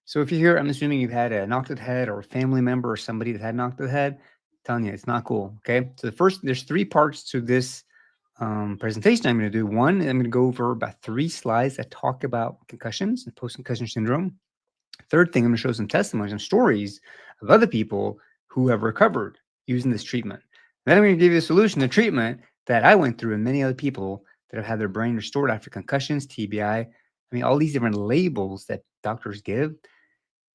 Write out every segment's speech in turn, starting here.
So if you're here, I'm assuming you've had a knocked to the head or a family member or somebody that had knocked to the head. I'm telling you, it's not cool. Okay. So there's three parts to this presentation I'm going to do. One, I'm going to go over about 3 slides that talk about concussions and post-concussion syndrome. Third thing, I'm going to show some testimonies and stories of other people who have recovered using this treatment. Then I'm going to give you a solution, a treatment that I went through and many other people that have had their brain restored after concussions, TBI. I mean, all these different labels that doctors give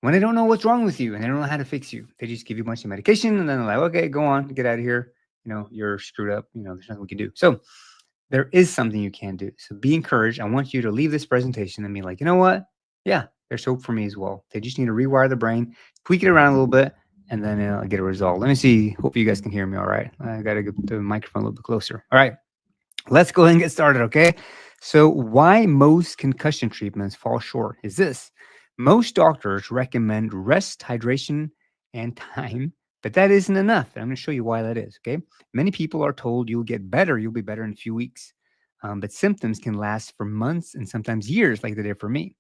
when they don't know what's wrong with you and they don't know how to fix you. They just give you a bunch of medication and then they're like, okay, go on, get out of here. You're screwed up. There's nothing we can do. So there is something you can do. So be encouraged. I want you to leave this presentation and be like, you know what? Yeah, there's hope for me as well. They just need to rewire the brain, tweak it around a little bit, and then I'll get a result. Let me see. Hope you guys can hear me all right. I got to get the microphone a little bit closer. All right, let's go ahead and get started, okay? So why most concussion treatments fall short is this. Most doctors recommend rest, hydration, and time, but that isn't enough. And I'm going to show you why that is, okay? Many people are told you'll get better, you'll be better in a few weeks. But symptoms can last for months and sometimes years, like they did for me.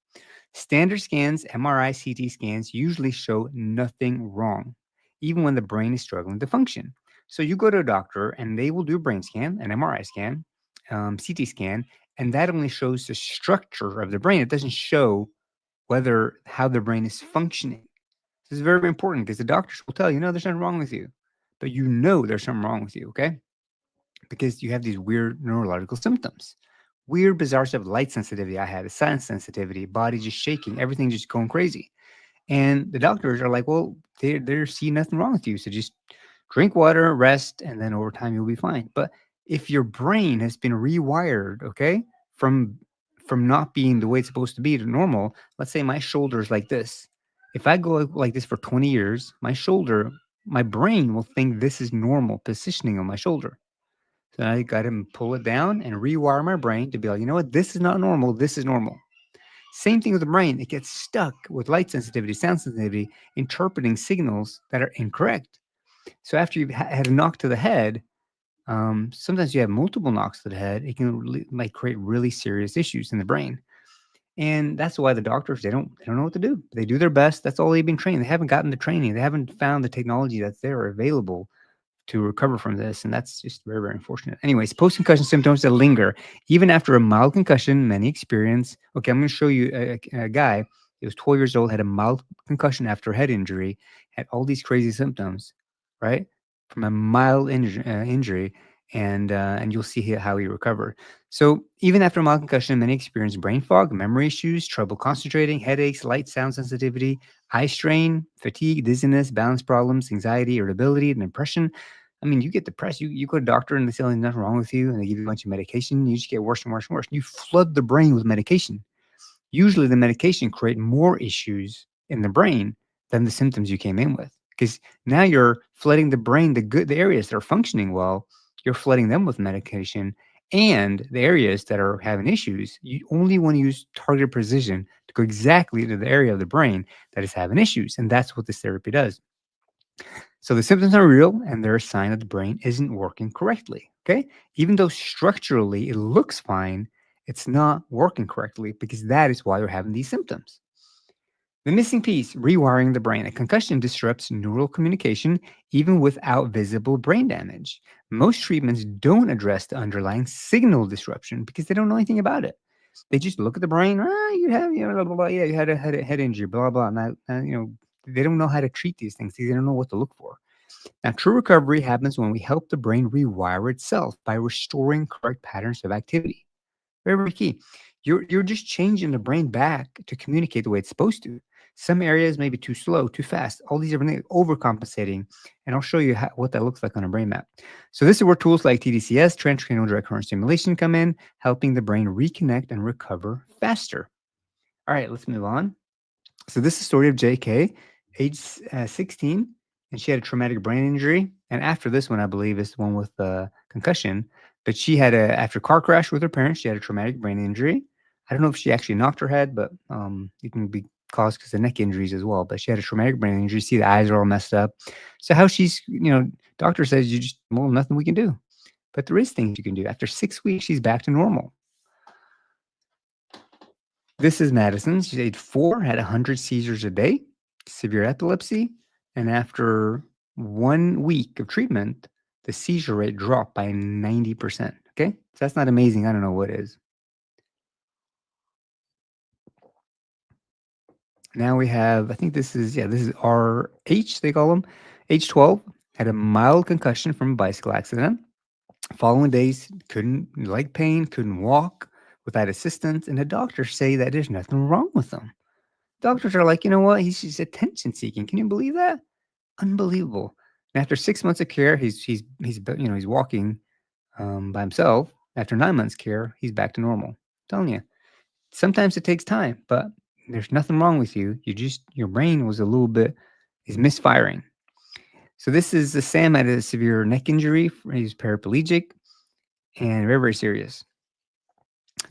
Standard scans, MRI, CT scans usually show nothing wrong, even when the brain is struggling to function. So you go to a doctor and they will do a brain scan, an MRI scan, CT scan, and that only shows the structure of the brain. It doesn't show how the brain is functioning. This is very, very important because the doctors will tell you, no, there's nothing wrong with you, but there's something wrong with you, okay? Because you have these weird neurological symptoms. Weird, bizarre stuff, light sensitivity. I had a sun sensitivity, body just shaking, everything just going crazy. And the doctors are like, well, they see nothing wrong with you. So just drink water, rest, and then over time you'll be fine. But if your brain has been rewired, okay, from not being the way it's supposed to be to normal, let's say my shoulder is like this. If I go like this for 20 years, my brain will think this is normal positioning on my shoulder. So I got to pull it down and rewire my brain to be like, you know what, this is not normal, this is normal. Same thing with the brain. It gets stuck with light sensitivity, sound sensitivity, interpreting signals that are incorrect. So after you've had a knock to the head, sometimes you have multiple knocks to the head. It can create really serious issues in the brain. And that's why the doctors, they don't know what to do. They do their best. That's all they've been trained. They haven't gotten the training. They haven't found the technology that's there available to recover from this. And that's just very, very unfortunate. Anyways, post-concussion symptoms that linger. Even after a mild concussion, many experience. Okay, I'm going to show you a guy. He was 12 years old, had a mild concussion after a head injury, had all these crazy symptoms, right? From a mild injury. And you'll see how he recovered. So even after a mild concussion, many experience brain fog, memory issues, trouble concentrating, headaches, light sound sensitivity, eye strain, fatigue, dizziness, balance problems, anxiety, irritability, and depression. I mean, you get depressed. You go to a doctor and they say there's nothing wrong with you, and they give you a bunch of medication. You just get worse and worse and worse. You flood the brain with medication. Usually, the medication create more issues in the brain than the symptoms you came in with, because now you're flooding the brain, the areas that are functioning well. You're flooding them with medication, and the areas that are having issues, you only want to use targeted precision to go exactly to the area of the brain that is having issues. And that's what this therapy does. So the symptoms are real and they're a sign that the brain isn't working correctly. Okay. Even though structurally it looks fine, it's not working correctly because that is why you're having these symptoms. The missing piece, rewiring the brain. A concussion disrupts neural communication even without visible brain damage. Most treatments don't address the underlying signal disruption because they don't know anything about it. They just look at the brain. You have, blah, blah, blah. Yeah, you had a head injury, blah, blah. Now, they don't know how to treat these things. They don't know what to look for. Now, true recovery happens when we help the brain rewire itself by restoring correct patterns of activity. Very, very key. You're just changing the brain back to communicate the way it's supposed to. Some areas may be too slow, too fast, all these different things, overcompensating. And I'll show you what that looks like on a brain map. So this is where tools like tDCS, transcranial direct current stimulation, come in, helping the brain reconnect and recover faster. All right, let's move on. So this is the story of JK, age 16, and she had a traumatic brain injury. And after this one, I believe, is the one with the concussion. But she had after a car crash with her parents, she had a traumatic brain injury. I don't know if she actually knocked her head, but it can be caused because of neck injuries as well. But she had a traumatic brain injury. See, the eyes are all messed up. So how she's, doctor says nothing we can do. But there is things you can do. After 6 weeks, she's back to normal. This is Madison's. She's age 4, had 100 seizures a day, severe epilepsy, and after 1 week of treatment, the seizure rate dropped by 90%. Okay, so that's not amazing. I don't know what is. Now we have, I think this is RH, they call him, age 12, had a mild concussion from a bicycle accident. Following days, couldn't, leg pain, couldn't walk without assistance, and the doctors say that there's nothing wrong with him. Doctors are like, you know what? He's just attention seeking. Can you believe that? Unbelievable. And after 6 months of care, he's walking by himself. After 9 months care, he's back to normal. I'm telling you, sometimes it takes time, but there's nothing wrong with you. Your brain was a little bit is misfiring. So this is the Sam had a severe neck injury. He's paraplegic and very, very serious.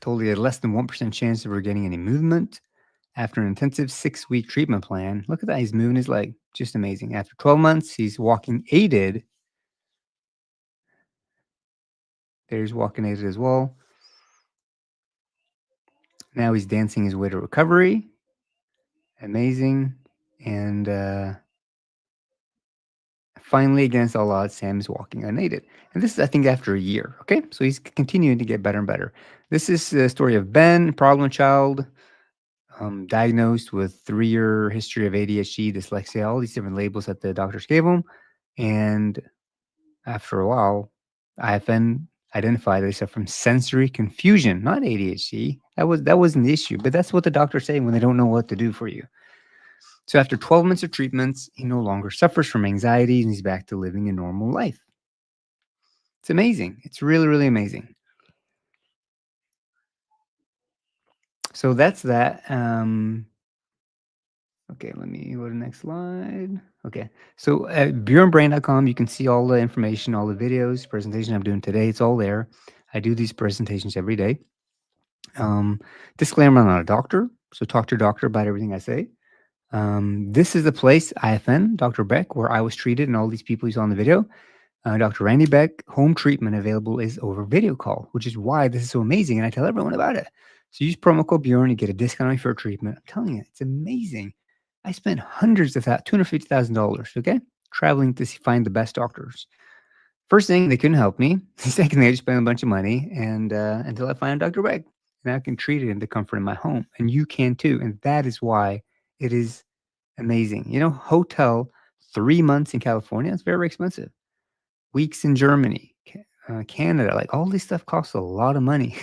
Told he had less than 1% chance of getting any movement. After an intensive 6-week treatment plan, look at that. He's moving his leg. Just amazing. After 12 months, he's walking aided. There's walking aided as well. Now he's dancing his way to recovery. Amazing. And finally, against all odds, Sam is walking unaided. And this is, I think, after a year. Okay. So he's continuing to get better and better. This is the story of Ben, problem child, diagnosed with 3-year history of ADHD, dyslexia, all these different labels that the doctors gave him. And after a while, IFN identified they suffer from sensory confusion, not ADHD. That wasn't the issue, but that's what the doctors say when they don't know what to do for you. So after 12 months of treatments, he no longer suffers from anxiety and he's back to living a normal life. It's amazing. It's really, really amazing. So that's that. Okay, let me go to the next slide. Okay, so at bjornbrain.com, you can see all the information, all the videos, presentation I'm doing today. It's all there. I do these presentations every day. Disclaimer, I'm not a doctor, so talk to your doctor about everything I say. This is the place, IFN, Dr. Beck, where I was treated, and all these people you saw in the video. Dr. Randy Beck, home treatment available is over video call, which is why this is so amazing, and I tell everyone about it. So use promo code Bjorn to get a discount on your treatment. I'm telling you, it's amazing. I spent hundreds of that, $250,000, okay, traveling to find the best doctors. First thing, they couldn't help me. Second thing, I just spent a bunch of money, and until I find Dr. Beck, and I can treat it in the comfort of my home, and you can too. And that is why it is amazing. You know, hotel 3 months in California, it's very expensive. Weeks in Germany, Canada, like all this stuff costs a lot of money,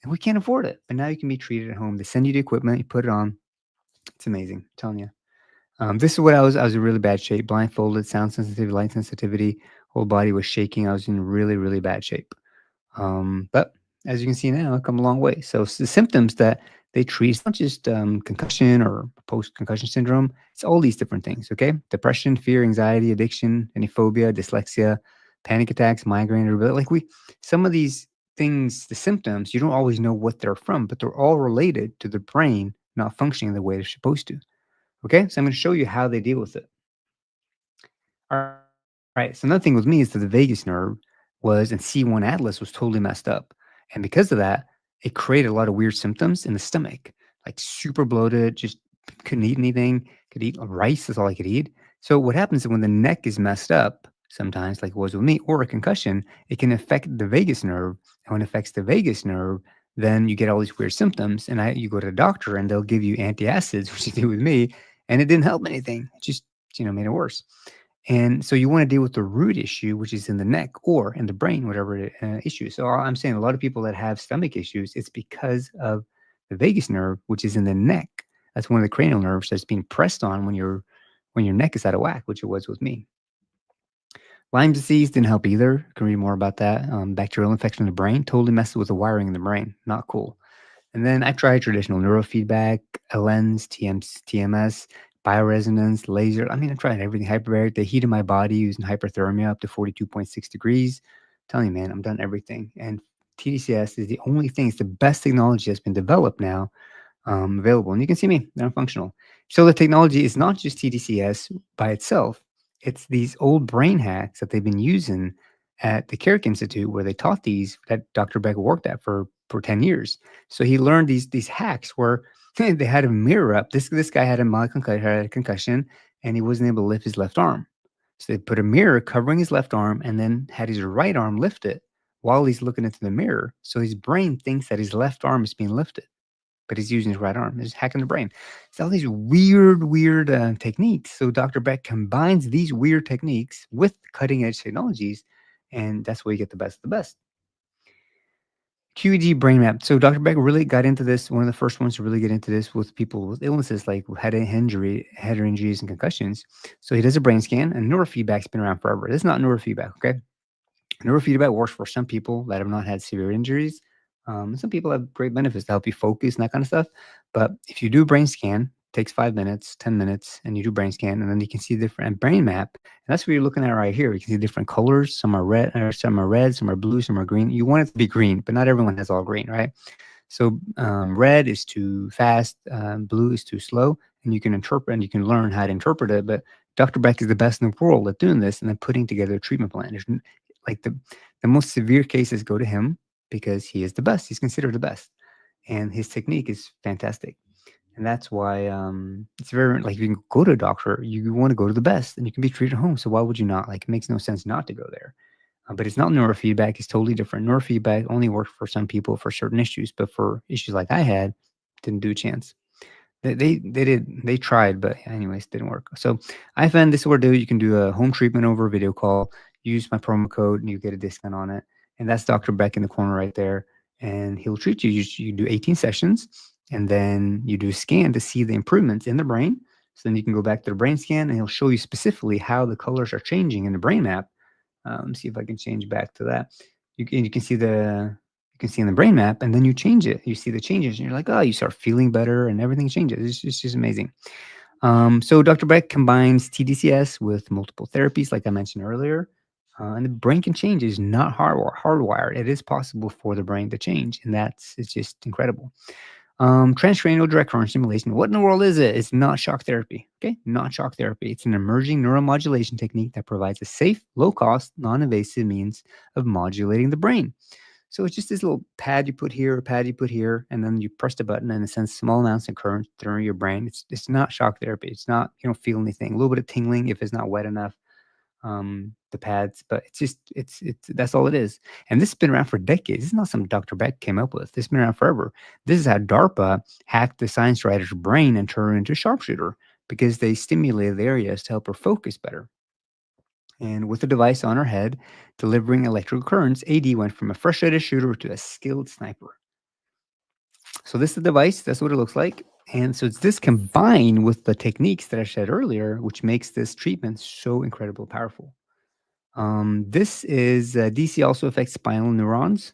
and we can't afford it. But now you can be treated at home. They send you the equipment, you put it on. It's amazing. I'm telling you. This is what I was. I was in really bad shape, blindfolded, sound sensitivity, light sensitivity, whole body was shaking. I was in really, really bad shape. But as you can see now, I've come a long way. So the symptoms that they treat, it's not just concussion or post-concussion syndrome. It's all these different things, okay? Depression, fear, anxiety, addiction, any phobia, dyslexia, panic attacks, migraine, irritability. Some of these things, the symptoms, you don't always know what they're from, but they're all related to the brain not functioning the way it's supposed to. Okay, so I'm going to show you how they deal with it. All right. So another thing with me is that the vagus nerve was and C1 atlas was totally messed up, and because of that, it created a lot of weird symptoms in the stomach, like super bloated, just couldn't eat anything. Could eat rice. That's all I could eat. So what happens is when the neck is messed up, sometimes like it was with me, or a concussion, it can affect the vagus nerve, and when it affects the vagus nerve, then you get all these weird symptoms, and you go to the doctor and they'll give you antacids, which they did with me, and it didn't help anything. It just made it worse. And so you want to deal with the root issue, which is in the neck or in the brain, whatever the issue. So I'm saying a lot of people that have stomach issues, it's because of the vagus nerve, which is in the neck. That's one of the cranial nerves that's being pressed on when your neck is out of whack, which it was with me. Lyme disease didn't help either. You can read more about that. Bacterial infection in the brain totally messes with the wiring in the brain. Not cool. And then I tried traditional neurofeedback, LNs, TMS, bioresonance, laser. I mean, I tried everything. Hyperbaric, the heat of my body using hyperthermia up to 42.6 degrees. I'm telling you, man, I've done everything. And tDCS is the only thing, it's the best technology that's been developed now, available. And you can see me, I'm functional. So the technology is not just tDCS by itself. It's these old brain hacks that they've been using at the Carrick Institute, where they taught these that Dr. Beck worked at for 10 years. So he learned these hacks where They had a mirror up. This guy had a mild concussion, and he wasn't able to lift his left arm. So they put a mirror covering his left arm and then had his right arm lifted while he's looking into the mirror. So his brain thinks that his left arm is being lifted, but he's using his right arm. He's hacking the brain. It's all these weird techniques. So Dr. Beck combines these weird techniques with cutting edge technologies, and that's where you get the best of the best. QED brain map. So Dr. Beck really got into this. One of the first ones to really get into this with people with illnesses like head injuries, and concussions. So he does a brain scan, and neurofeedback's been around forever. This is not neurofeedback, okay? Neurofeedback works for some people that have not had severe injuries. Some people have great benefits to help you focus and that kind of stuff. But if you do a brain scan, takes 5 minutes, 10 minutes, and you do brain scan, and then you can see different brain map. And that's what you're looking at right here. You can see different colors. Some are red, some are blue, some are green. You want it to be green, but not everyone has all green, right? So red is too fast, blue is too slow, and you can interpret and you can learn how to interpret it. But Dr. Beck is the best in the world at doing this and then putting together a treatment plan. Like the most severe cases go to him because he is the best. He's considered the best, and his technique is fantastic. And that's why it's very like if you can go to a doctor, you want to go to the best, and you can be treated at home. So why would you not? Like it makes no sense not to go there. But it's not neurofeedback. It's totally different. Neurofeedback only works for some people for certain issues, but for issues like I had, didn't do a chance. They tried, but anyways, didn't work. So I found this will do. You can do a home treatment over a video call. Use my promo code, and you get a discount on it. And that's Dr. Beck in the corner right there, and he'll treat you. You do 18 sessions, and then you do a scan to see the improvements in the brain. So then you can go back to the brain scan, and he'll show you specifically how the colors are changing in the brain map. See if I can change back to that. You can see in the brain map, and then you change it. You see the changes, and you're like, oh, you start feeling better, and everything changes. It's just amazing. So Dr. Beck combines tDCS with multiple therapies, like I mentioned earlier. And the brain can change. It's not hardwired. It is possible for the brain to change, and it's just incredible. Transcranial direct current stimulation. What in the world is it? It's not shock therapy. Okay, not shock therapy. It's an emerging neuromodulation technique that provides a safe, low-cost, non-invasive means of modulating the brain. So it's just this little pad you put here, and then you press the button, and it sends small amounts of current through your brain. It's not shock therapy. It's not, you don't feel anything. A little bit of tingling if it's not wet enough. The pads, but it's that's all it is. And this has been around for decades. This is not something Dr. Beck came up with. This has been around forever. This is how DARPA hacked the science writer's brain and turned her into a sharpshooter because they stimulated the areas to help her focus better. And with the device on her head delivering electrical currents, AD went from a frustrated shooter to a skilled sniper. So this is the device. That's what it looks like. And so it's this combined with the techniques that I said earlier, which makes this treatment so incredibly powerful. This is DC also affects spinal neurons.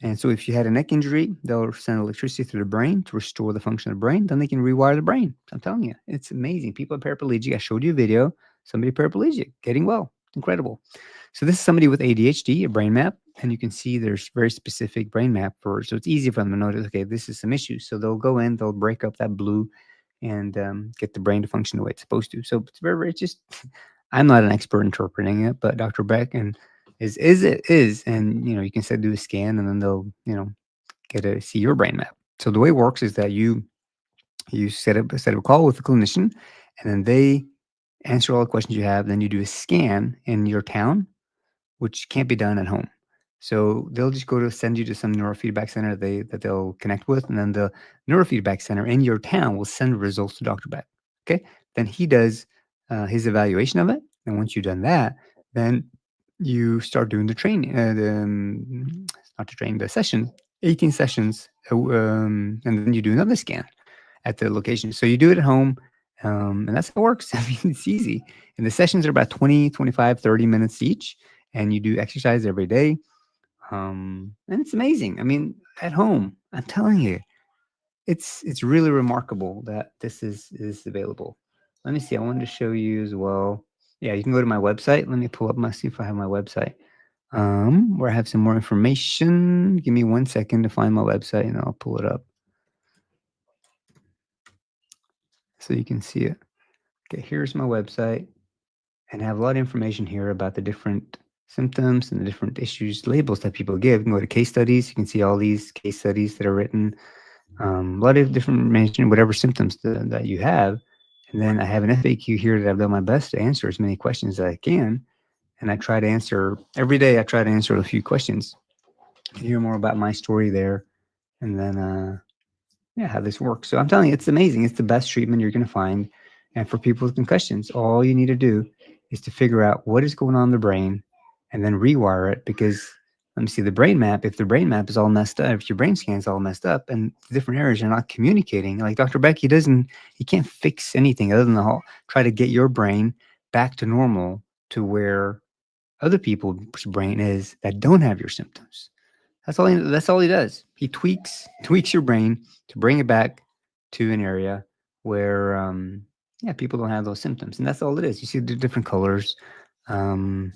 And so if you had a neck injury, they'll send electricity through the brain to restore the function of the brain. Then they can rewire the brain. I'm telling you, it's amazing. People are paraplegic. I showed you a video. Somebody paraplegic getting well. Incredible. So this is somebody with ADHD, a brain map. And you can see there's very specific brain map for, so it's easy for them to notice, okay, this is some issues. So they'll go in, they'll break up that blue and get the brain to function the way it's supposed to. So it's very just, I'm not an expert interpreting it, but Dr. Beck and is, and you can say do a scan, and then they'll get to see your brain map. So the way it works is that you set up a call with the clinician, and then they answer all the questions you have. Then you do a scan in your town, which can't be done at home. So they'll just go to send you to some neurofeedback center that they'll connect with, and then the neurofeedback center in your town will send results to Dr. Beck. Okay, then he does his evaluation of it, and once you've done that, then you start doing the training, not the training, the session, 18 sessions, and then you do another scan at the location. So you do it at home, and that's how it works. I mean, it's easy. And the sessions are about 20, 25, 30 minutes each, and you do exercise every day. And it's amazing. I mean, at home, I'm telling you, it's really remarkable that this is available. Let me see. I wanted to show you as well. Yeah, you can go to my website. Let me pull up see if I have my website. Where I have some more information. Give me 1 second to find my website, and I'll pull it up so you can see it. Okay, here's my website, and I have a lot of information here about the different symptoms and the different issues, labels that people give. You can go to case studies. You can see all these case studies that are written. A lot of different mention whatever symptoms that you have, and then I have an FAQ here that I've done my best to answer as many questions as I can, and I try to answer every day. I try to answer a few questions, hear more about my story there, and then yeah, how this works. So I'm telling you, it's amazing. It's the best treatment you're going to find. And for people with concussions, all you need to do is to figure out what is going on in the brain and then rewire it. Because let me see the brain map. If the brain map is all messed up, if your brain scan is all messed up and the different areas are not communicating, like Dr. Beck, he can't fix anything other than try to get your brain back to normal to where other people's brain is that don't have your symptoms. That's all he does. He tweaks your brain to bring it back to an area where yeah, people don't have those symptoms. And that's all it is. You see the different colors. Um,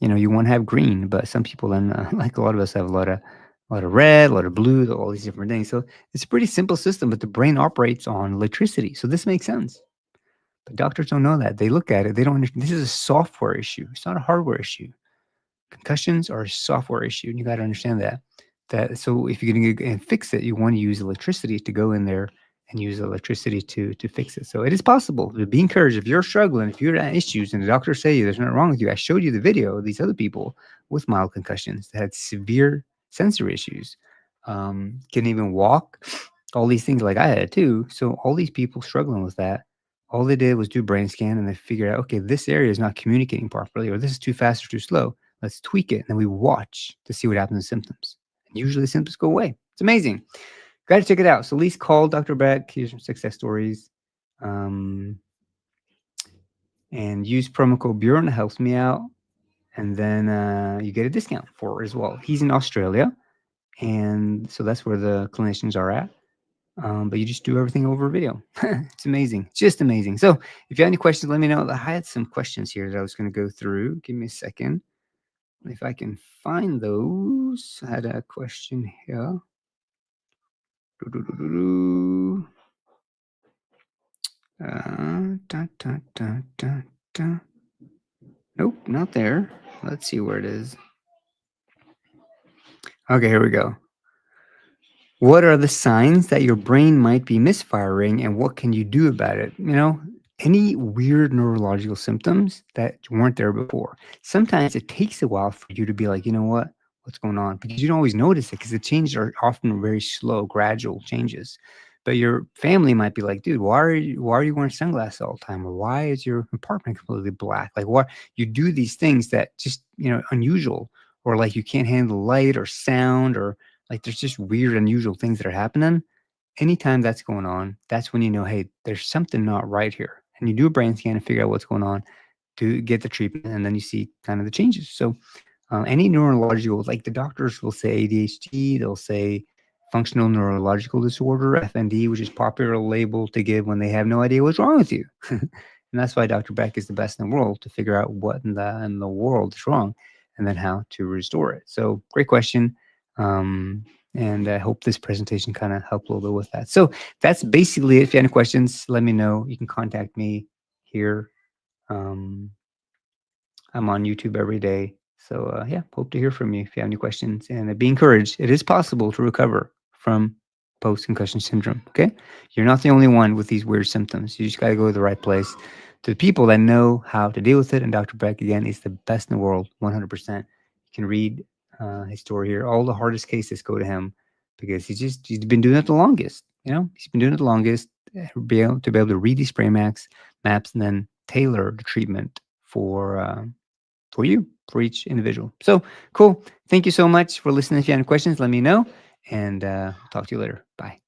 you won't have green, but some people then like a lot of us have a lot of red, a lot of blue, all these different things. So it's a pretty simple system, but the brain operates on electricity. So this makes sense. But doctors don't know that. They look at it, they don't understand. This is a software issue. It's not a hardware issue. Concussions are a software issue, and you got to understand that. So if you're going to fix it, you want to use electricity to go in there and use electricity to fix it. So it is possible. Be encouraged if you're struggling, if you're at issues, and the doctors say there's nothing wrong with you. I showed you the video of these other people with mild concussions that had severe sensory issues, couldn't even walk, all these things like I had too. So all these people struggling with that, all they did was do brain scan and they figured out, okay, this area is not communicating properly, or this is too fast or too slow. Let's tweak it. And then we watch to see what happens to symptoms. And usually the symptoms go away. It's amazing. Got to check it out. So at least call Dr. Beck. Here's some success stories. And use promo code Buren. It helps me out. And then you get a discount for it as well. He's in Australia. And so that's where the clinicians are at. But you just do everything over video. It's amazing. Just amazing. So if you have any questions, let me know. I had some questions here that I was going to go through. Give me a second. If I can find those. I had a question here. Nope, not there. Let's see where it is. Okay, here we go. What are the signs that your brain might be misfiring and what can you do about it? Any weird neurological symptoms that weren't there before. Sometimes it takes a while for you to be like, what's going on? Because you don't always notice it because the changes are often very slow, gradual changes. But your family might be like, dude, why are you wearing sunglasses all the time? Or why is your apartment completely black? Like, what you do these things that just, unusual, or like you can't handle light or sound, or like there's just weird, unusual things that are happening. Anytime that's going on, that's when you know, hey, there's something not right here. And you do a brain scan and figure out what's going on to get the treatment. And then you see kind of the changes. So any neurological, like the doctors will say ADHD, they'll say functional neurological disorder, FND, which is popular label to give when they have no idea what's wrong with you. And that's why Dr. Beck is the best in the world to figure out what in the world is wrong and then how to restore it. So great question. And I hope this presentation kind of helped a little bit with that. So that's basically it. If you have any questions, let me know. You can contact me here. I'm on YouTube every day. So yeah, hope to hear from you if you have any questions. And be encouraged. It is possible to recover from post-concussion syndrome, okay? You're not the only one with these weird symptoms. You just got to go to the right place, to the people that know how to deal with it. And Dr. Beck, again, is the best in the world, 100%. You can read his story here. All the hardest cases go to him because he's been doing it the longest. He's been doing it the longest. Be able to read these brain maps and then tailor the treatment for you, for each individual. So cool. Thank you so much for listening. If you have any questions, let me know, and talk to you later. Bye.